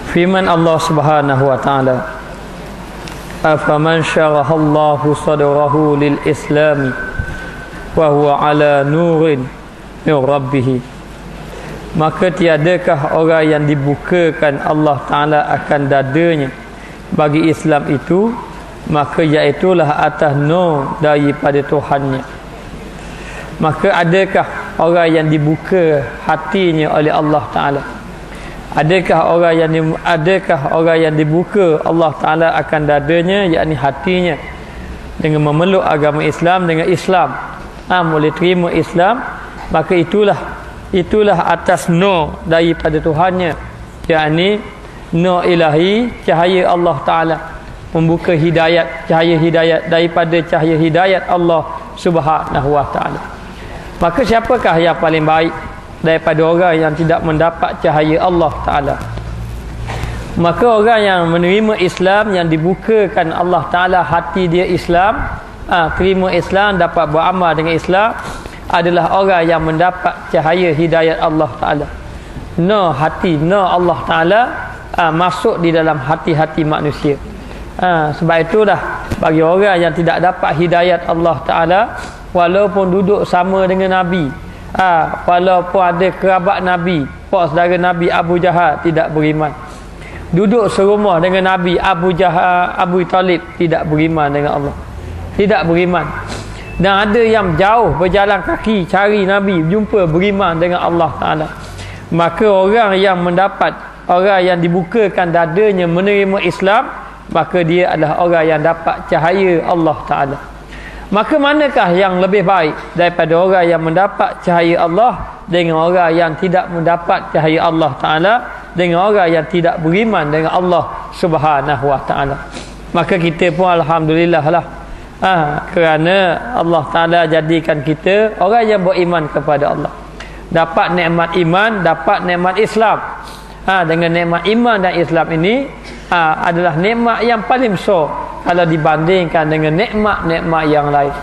Firman Allah Subhanahu wa taala, afaman syarahallahu sadrahu lil islami wa huwa ala nurin min rabbih, maka tiadakah orang yang dibukakan Allah Ta'ala akan dadanya bagi Islam itu, maka iaitulah atas nur daripada Tuhannya. Maka adakah orang yang dibuka hatinya oleh Allah Ta'ala? Adakah orang yang dibuka Allah Ta'ala akan dadanya, yakni hatinya, dengan memeluk agama Islam, dengan Islam boleh terima Islam, maka itulah atas nur daripada Tuhannya, yakni nur ilahi, cahaya Allah Ta'ala, membuka hidayat, cahaya hidayat daripada cahaya hidayat Allah Subhanahu wa Ta'ala. Maka siapakah yang paling baik daripada orang yang tidak mendapat cahaya Allah Ta'ala? Maka orang yang menerima Islam, yang dibukakan Allah Ta'ala hati dia Islam, terima Islam, dapat beramal dengan Islam, adalah orang yang mendapat cahaya hidayat Allah Ta'ala. Nur hati, nur Allah Ta'ala masuk di dalam hati-hati manusia. Sebab itulah bagi orang yang tidak dapat hidayat Allah Ta'ala, walaupun duduk sama dengan Nabi, walaupun ada kerabat Nabi, pak saudara Nabi Abu Jahal, tidak beriman. Duduk serumah dengan Nabi Abu Jahal, Abu Talib, tidak beriman dengan Allah, tidak beriman. Dan ada yang jauh berjalan kaki cari Nabi, jumpa, beriman dengan Allah Ta'ala. Maka orang yang mendapat, orang yang dibukakan dadanya menerima Islam, maka dia adalah orang yang dapat cahaya Allah Ta'ala. Maka manakah yang lebih baik daripada orang yang mendapat cahaya Allah dengan orang yang tidak mendapat cahaya Allah Ta'ala, dengan orang yang tidak beriman dengan Allah Subhanahu wa Ta'ala? Maka kita pun alhamdulillah lah, kerana Allah Ta'ala jadikan kita orang yang beriman kepada Allah, dapat nikmat iman, dapat nikmat Islam. Dengan nikmat iman dan Islam ini adalah nikmat yang paling besar kalau dibandingkan dengan nikmat-nikmat yang lain.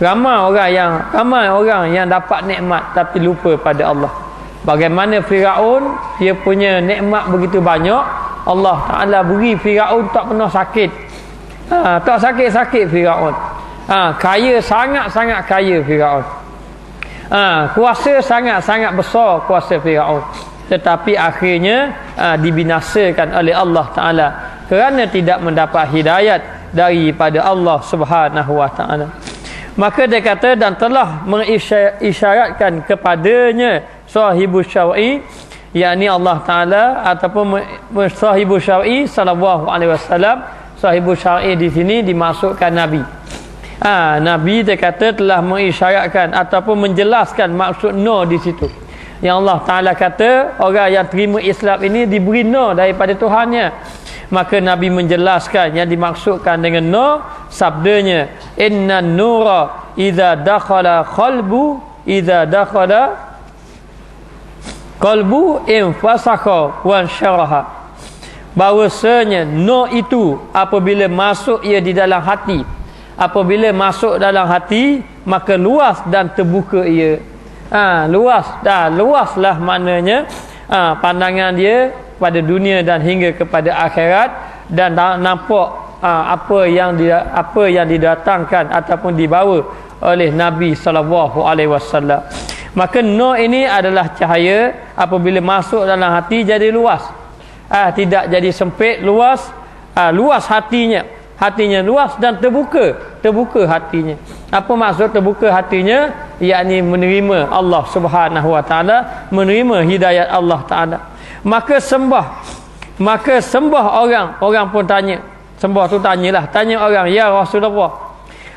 Ramai orang yang dapat nikmat tapi lupa pada Allah. Bagaimana Firaun, dia punya nikmat begitu banyak, Allah Ta'ala beri Firaun tak pernah sakit. Tak sakit-sakit Firaun. Kaya, sangat-sangat kaya Firaun. Kuasa sangat-sangat besar kuasa Firaun. Tetapi akhirnya dibinasakan oleh Allah Ta'ala kerana tidak mendapat hidayat daripada Allah Subhanahu wa Ta'ala. Maka dia kata, dan telah mengisyaratkan kepadanya sahibus syar'i, yakni Allah Ta'ala, ataupun sahibus syar'i sallallahu alaihi wasallam. Sahibus syar'i di sini dimasukkan Nabi. Nabi dia kata telah mengisyaratkan ataupun menjelaskan maksud nur di situ. Yang Allah Ta'ala kata orang yang terima Islam ini diberi nur daripada Tuhannya. Maka Nabi menjelaskan yang dimaksudkan dengan nur, sabdanya, innan nura idza dakhala qalbu infasakha wa syaraha. Bahawasanya nur itu apabila masuk ia di dalam hati, apabila masuk dalam hati, maka luas dan terbuka ia. Luaslah maknanya pandangan dia pada dunia dan hingga kepada akhirat, dan nampak apa yang didatangkan ataupun dibawa oleh Nabi sallallahu alaihi wasallam. Maka nur ini adalah cahaya, apabila masuk dalam hati jadi luas. Tidak jadi sempit, luas. Luas hatinya luas dan terbuka hatinya. Apa maksud terbuka hatinya? Yakni menerima Allah Subhanahu wa Ta'ala, menerima hidayat Allah Ta'ala. Maka sembah orang pun tanya, sembah tu tanya orang, ya Rasulullah,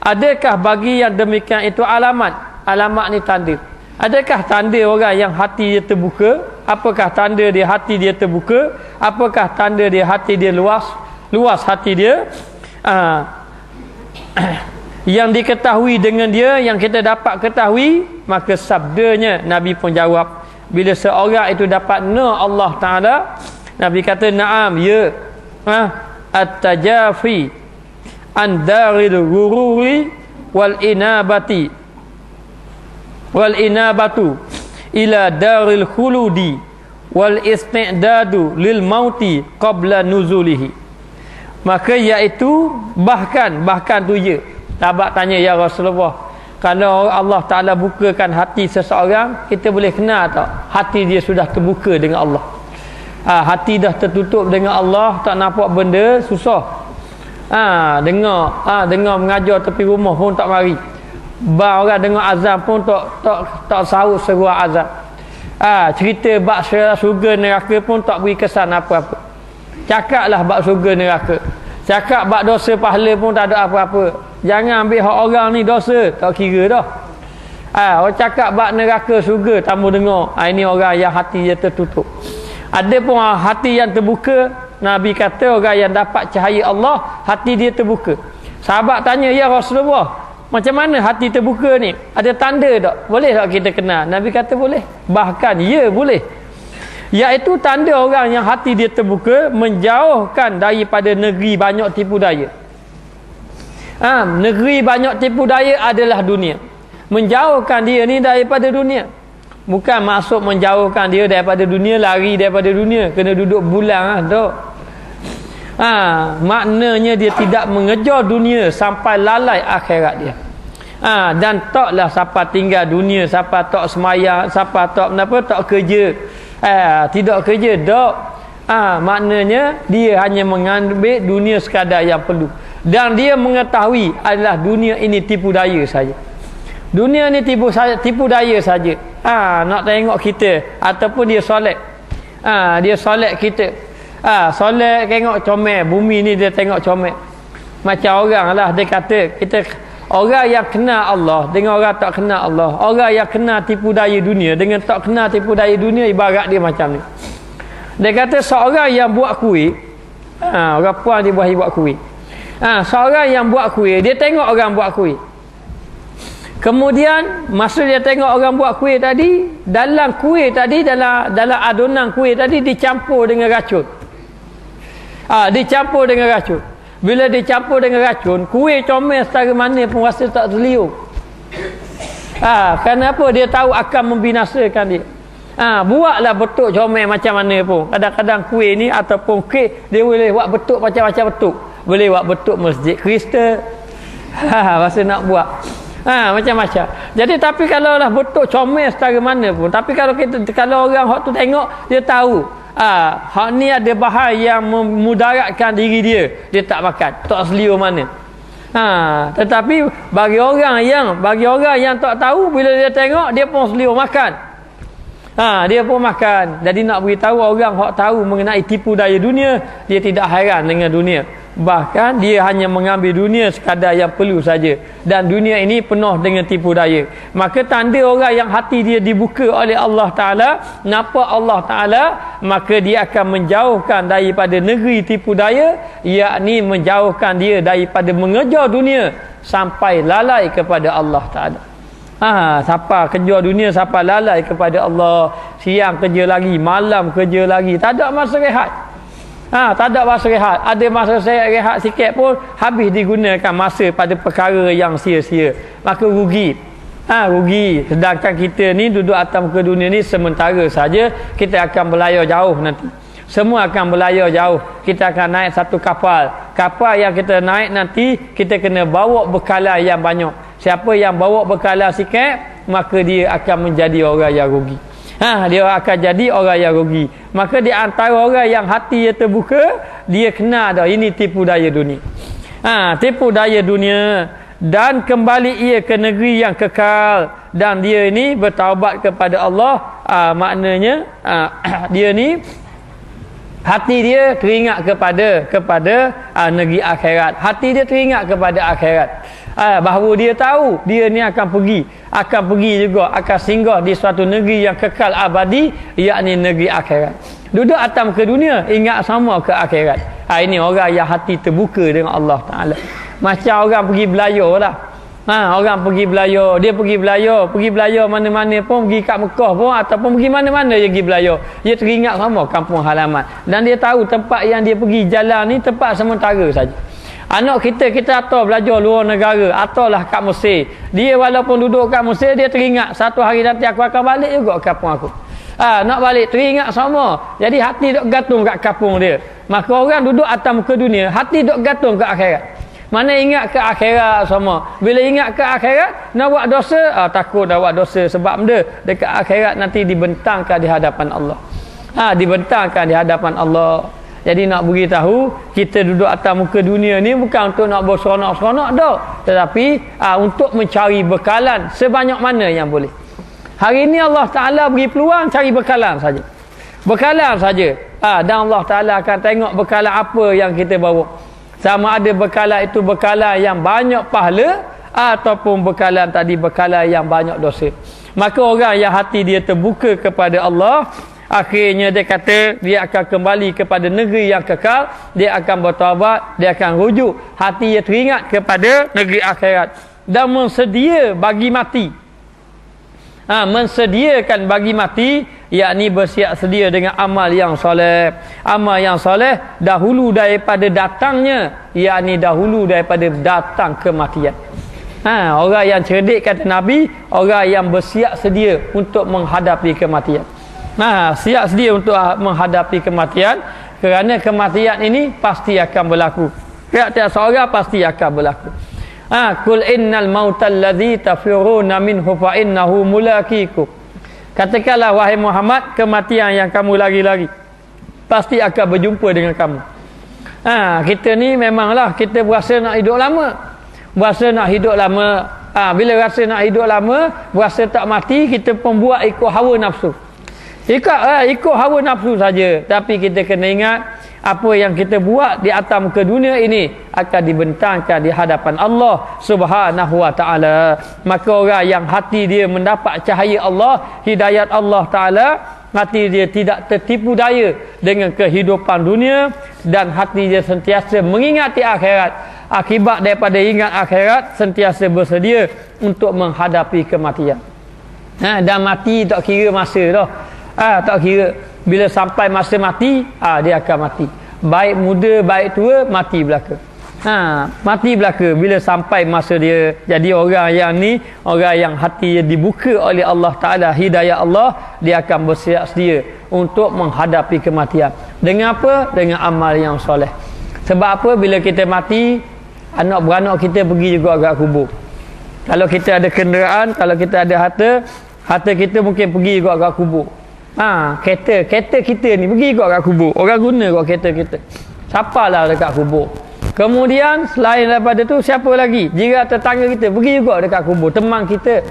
adakah bagi yang demikian itu alamat ni tanda? Adakah tanda orang yang hati dia terbuka? Apakah tanda dia hati dia terbuka? Apakah tanda dia hati dia luas hati dia? Yang diketahui dengan dia, yang kita dapat ketahui. Maka sabdanya, Nabi pun jawab, bila seorang itu dapat nur Allah Ta'ala, Nabi kata, na'am, ya, at-tajafi an daril ghururi wal inabatu ila daril khuludi wal isti'dadu lil mauti qabla nuzulihi. Maka iaitu bahkan tu je. Sahabat tanya, ya Rasulullah, kalau Allah Ta'ala bukakan hati seseorang, kita boleh kenal tak hati dia sudah terbuka dengan Allah? Hati dah tertutup dengan Allah, tak nampak benda, susah. Dengar mengajar tepi rumah pun tak mari. Orang dengar azan pun tak sahut seruan azan. Cerita bab syurga neraka pun tak beri kesan apa-apa. Cakaplah bab syurga neraka. Cakap bab dosa pahala pun tak ada apa-apa. Jangan ambil hak orang ni dosa, tak kira dah. Orang cakap bab neraka syurga, tamu dengar. Ini orang yang hati dia tertutup. Ada pun hati yang terbuka. Nabi kata orang yang dapat cahaya Allah, hati dia terbuka. Sahabat tanya, ya Rasulullah, macam mana hati terbuka ni? Ada tanda tak? Boleh tak kita kenal? Nabi kata boleh. Bahkan ya boleh. Iaitu tanda orang yang hati dia terbuka, menjauhkan daripada negeri banyak tipu daya. Negeri banyak tipu daya adalah dunia. Menjauhkan dia ni daripada dunia. Bukan maksud menjauhkan dia daripada dunia, lari daripada dunia, kena duduk bulan tak. Maknanya dia tidak mengejar dunia sampai lalai akhirat dia. Dan taklah siapa tinggal dunia, siapa tak semayang, siapa tak kerja, tidak kerja tak. Maknanya dia hanya mengambil dunia sekadar yang perlu, dan dia mengetahui adalah dunia ini tipu daya saja. Dunia ni tipu daya saja. Nak tengok kita ataupun dia solat. Dia solat kita. Solat tengok comel, bumi ni dia tengok comel. Macam orang lah, dia kata kita orang yang kenal Allah dengan orang tak kenal Allah. Orang yang kenal tipu daya dunia dengan tak kenal tipu daya dunia, ibarat dia macam ni. Dia kata seorang yang buat kuih, orang puan dia buat kuih. Seorang yang buat kuih, dia tengok orang buat kuih. Kemudian masa dia tengok orang buat kuih tadi, dalam kuih tadi, dalam adunan kuih tadi dicampur dengan racun. Dicampur dengan racun. Bila dicampur dengan racun, kuih comel setara mana pun rasa tak terliur. Kenapa? Dia tahu akan membinasakan dia. Buatlah bentuk comel macam mana pun. Kadang-kadang kuih ni ataupun kek, dia boleh buat bentuk macam-macam bentuk. Boleh buat bentuk masjid kristal. Masa nak buat macam-macam. Jadi tapi kalau lah bentuk comel setara mana pun, tapi kalau orang hak tu tengok, dia tahu hak ni ada bahan yang memudaratkan diri dia tak makan, tak seliur mana. Tetapi bagi orang yang tak tahu, bila dia tengok, dia pun seliur makan. Dia pun makan. Jadi nak beritahu orang hak tahu mengenai tipu daya dunia, dia tidak hairan dengan dunia. Bahkan dia hanya mengambil dunia sekadar yang perlu saja, dan dunia ini penuh dengan tipu daya. Maka tanda orang yang hati dia dibuka oleh Allah Ta'ala, nampak Allah Ta'ala, maka dia akan menjauhkan daripada negeri tipu daya, yakni menjauhkan dia daripada mengejar dunia sampai lalai kepada Allah Ta'ala. Siapa kejar dunia sampai lalai kepada Allah, siang kerja lagi, malam kerja lagi, tak ada masa rehat. Tak ada masa rehat. Ada masa saya rehat sikit pun habis digunakan masa pada perkara yang sia-sia. Maka rugi. Rugi. Sedangkan kita ni duduk atas muka dunia ni sementara saja. Kita akan berlayar jauh nanti. Semua akan berlayar jauh. Kita akan naik satu kapal. Kapal yang kita naik nanti, kita kena bawa bekalan yang banyak. Siapa yang bawa bekalan sikit, maka dia akan menjadi orang yang rugi. Dia akan jadi orang yang rugi. Maka di antara orang yang hati dia terbuka, dia kenal dah ini tipu daya dunia. Tipu daya dunia, dan kembali ia ke negeri yang kekal, dan dia ini bertaubat kepada Allah. Maknanya dia ni hati dia teringat kepada negeri akhirat. Hati dia teringat kepada akhirat. Bahawa dia tahu dia ni akan pergi juga, akan singgah di suatu negeri yang kekal abadi, yakni negeri akhirat. Duduk atas muka dunia, ingat sama ke akhirat. Ini orang yang hati terbuka dengan Allah Ta'ala. Macam orang pergi belayar lah. Orang pergi belayar, dia pergi belayar mana-mana pun, pergi kat Mekah pun ataupun pergi mana-mana dia pergi belayar, dia teringat sama kampung halaman, dan dia tahu tempat yang dia pergi jalan ni tempat sementara saja. Anak kita atau belajar luar negara, ataulah kat Mesir, dia walaupun duduk kat Mesir, dia teringat satu hari nanti aku akan balik juga ke kampung aku. Nak balik teringat sama. Jadi hati dok gantung kat kampung dia. Maka orang duduk atas muka dunia, hati dok gantung kat akhirat. Mana ingat ke akhirat sama. Bila ingat ke akhirat, nak buat dosa, takut nak buat dosa. Sebab benda dekat akhirat nanti dibentangkan di hadapan Allah. Dibentangkan di hadapan Allah. Jadi nak beritahu, kita duduk atas muka dunia ni bukan untuk nak berseronok-seronok dah. Tetapi untuk mencari bekalan sebanyak mana yang boleh. Hari ini Allah Ta'ala beri peluang cari bekalan saja. Bekalan saja. Dan Allah Ta'ala akan tengok bekalan apa yang kita bawa. Sama ada bekalan itu bekalan yang banyak pahala ataupun bekalan tadi bekalan yang banyak dosa. Maka orang yang hati dia terbuka kepada Allah, akhirnya dia kata dia akan kembali kepada negeri yang kekal, dia akan bertaubat, dia akan rujuk, hati dia teringat kepada negeri akhirat dan mensedia bagi mati. Mensediakan bagi mati, yakni bersiap sedia dengan amal yang soleh. Amal yang soleh dahulu daripada datangnya, yakni dahulu daripada datang kematian. Orang yang cerdik kata Nabi, orang yang bersiap sedia untuk menghadapi kematian. Siap sedia untuk menghadapi kematian, kerana kematian ini pasti akan berlaku. Tiap-tiap seorang pasti akan berlaku. Kul innal mautal ladzi tafiruna minhu fa innahu mulaqikum. Katakanlah wahai Muhammad, kematian yang kamu lari-lari pasti akan berjumpa dengan kamu. Kita ni memanglah kita berasa nak hidup lama. Berasa nak hidup lama. Bila rasa nak hidup lama, berasa tak mati, kita pun buat ikut hawa nafsu. Ikut hawa nafsu saja. Tapi kita kena ingat, apa yang kita buat di atas muka dunia ini akan dibentangkan di hadapan Allah Subhanahu wa taala. Maka orang yang hati dia mendapat cahaya Allah, hidayat Allah taala, hati dia tidak tertipu daya dengan kehidupan dunia dan hati dia sentiasa mengingati akhirat. Akibat daripada ingat akhirat, sentiasa bersedia untuk menghadapi kematian. Dan mati tak kira masa dah. Tak kira. Bila sampai masa mati, dia akan mati. Baik muda, baik tua, mati belaka. Mati belaka bila sampai masa dia. Jadi orang yang ni, orang yang hati dibuka oleh Allah Ta'ala, hidayah Allah, dia akan bersiap sedia untuk menghadapi kematian. Dengan apa? Dengan amal yang soleh. Sebab apa? Bila kita mati, anak beranak kita pergi juga agak kubur. Kalau kita ada kenderaan, kalau kita ada harta kita mungkin pergi juga agak kubur. Kereta kita ni pergi kot kat kubur. Orang guna kot kereta kita. Siapalah dekat kubur. Kemudian selain daripada tu, siapa lagi? Jiran tetangga kita pergi juga dekat kubur. Teman kita,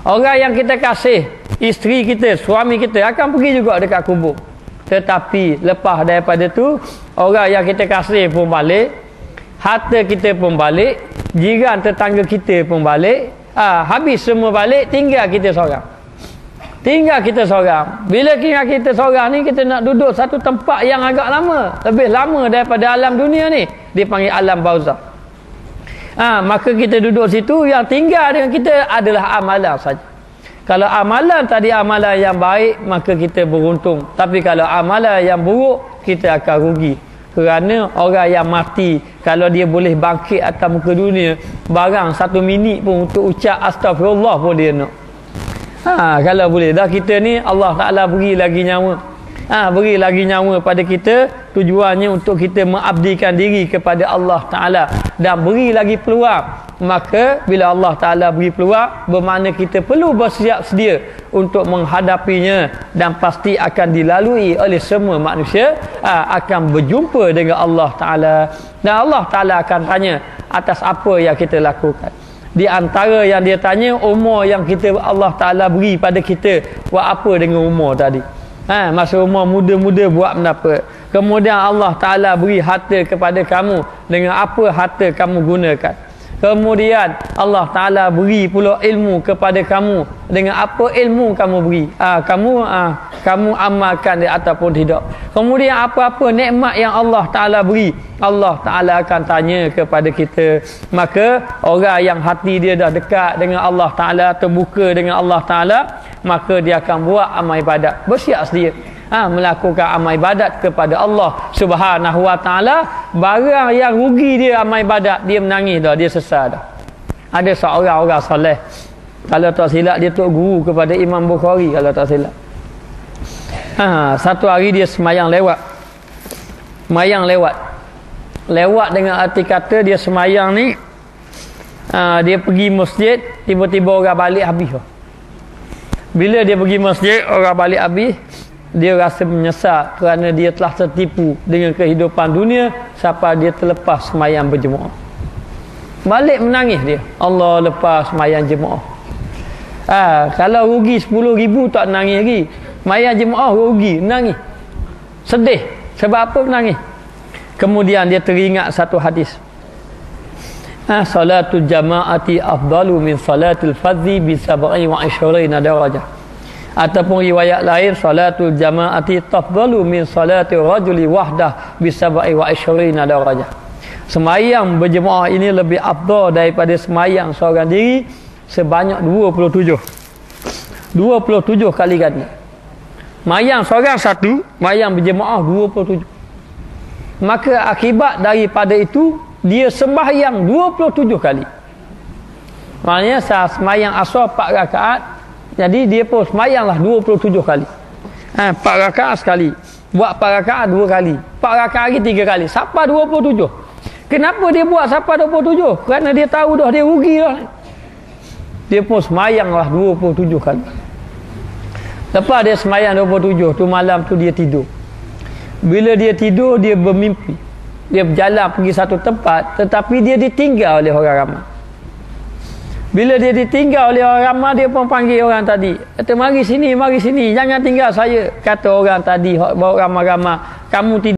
orang yang kita kasih, isteri kita, suami kita akan pergi juga dekat kubur. Tetapi lepas daripada tu, orang yang kita kasih pun balik, harta kita pun balik, jiran tetangga kita pun balik. Habis semua balik, tinggal kita seorang. Tinggal kita seorang. Bila kita seorang ni, kita nak duduk satu tempat yang agak lama, lebih lama daripada alam dunia ni, dipanggil alam barzakh. Maka kita duduk situ, yang tinggal dengan kita adalah amalan saja. Kalau amalan tadi amalan yang baik, maka kita beruntung. Tapi kalau amalan yang buruk, kita akan rugi. Kerana orang yang mati, kalau dia boleh bangkit atas muka dunia, barang 1 minit pun untuk ucap astagfirullah pun dia nak. Kalau boleh dah, kita ni Allah Ta'ala beri lagi nyawa. Beri lagi nyawa pada kita, tujuannya untuk kita mengabdikan diri kepada Allah Ta'ala dan beri lagi peluang. Maka bila Allah Ta'ala beri peluang, bermakna kita perlu bersiap sedia untuk menghadapinya, dan pasti akan dilalui oleh semua manusia, akan berjumpa dengan Allah Ta'ala, dan Allah Ta'ala akan tanya atas apa yang kita lakukan. Di antara yang dia tanya, umur yang kita Allah Ta'ala beri pada kita, buat apa dengan umur tadi? Masa umur muda-muda buat apa? Kemudian Allah Ta'ala beri harta kepada kamu, dengan apa harta kamu gunakan? Kemudian Allah Ta'ala beri pula ilmu kepada kamu, dengan apa ilmu kamu beri? Kamu amalkan dia ataupun tidak? Kemudian apa-apa nikmat yang Allah Ta'ala beri, Allah Ta'ala akan tanya kepada kita. Maka orang yang hati dia dah dekat dengan Allah Ta'ala, terbuka dengan Allah Ta'ala, maka dia akan buat amal ibadat, bersiap sedia melakukan amal ibadat kepada Allah Subhanahu wa Ta'ala. Barang yang rugi dia amal ibadat, dia menangis dah, dia sesal dah. Ada seorang orang soleh, kalau tak silap dia tok guru kepada Imam Bukhari, kalau tak silap. Satu hari dia semayang lewat. Lewat dengan arti kata dia semayang ni, dia pergi masjid, tiba-tiba orang balik habis. Bila dia pergi masjid, orang balik habis, dia rasa menyesal kerana dia telah tertipu dengan kehidupan dunia sampai dia terlepas semayang berjemaah. Balik menangis dia, Allah lepas semayang jemaah. Kalau rugi 10,000 tak nangis lagi. Semayang jemaah rugi, nangis, sedih. Sebab apa menangis? Kemudian dia teringat satu hadis. Salatul jama'ati afdalu min salatul fadhi bi 27 darajah. Ataupun riwayat lain, salatul jama'ati tafdalu min salatil rajuli wahdah bi 27 darajah. Semayang berjemaah ini lebih afdal daripada semayang seorang diri sebanyak 27 kali ganda. Mayang seorang satu, mayang berjemaah 27. Maka akibat daripada itu, dia sembahyang 27 kali. Maknanya semayang asar 4 rakaat, jadi dia pun sembahyanglah 27 kali. 4 rakaat sekali, buat 4 rakaat 2 kali, 4 rakaat lagi 3 kali, sampai 27. Kenapa dia buat sampai 27? Kerana dia tahu dah dia rugi dah. Dia pun sembahyanglah 27 kali. Lepas dia sembahyang 27 tu, malam tu dia tidur. Bila dia tidur, dia bermimpi. Dia berjalan pergi satu tempat, tetapi dia ditinggal oleh orang ramai. Bila dia ditinggal oleh orang ramai, dia pun panggil orang tadi. Kata, mari sini, jangan tinggal saya. Kata orang tadi, bawa ramai-ramai, kamu tidak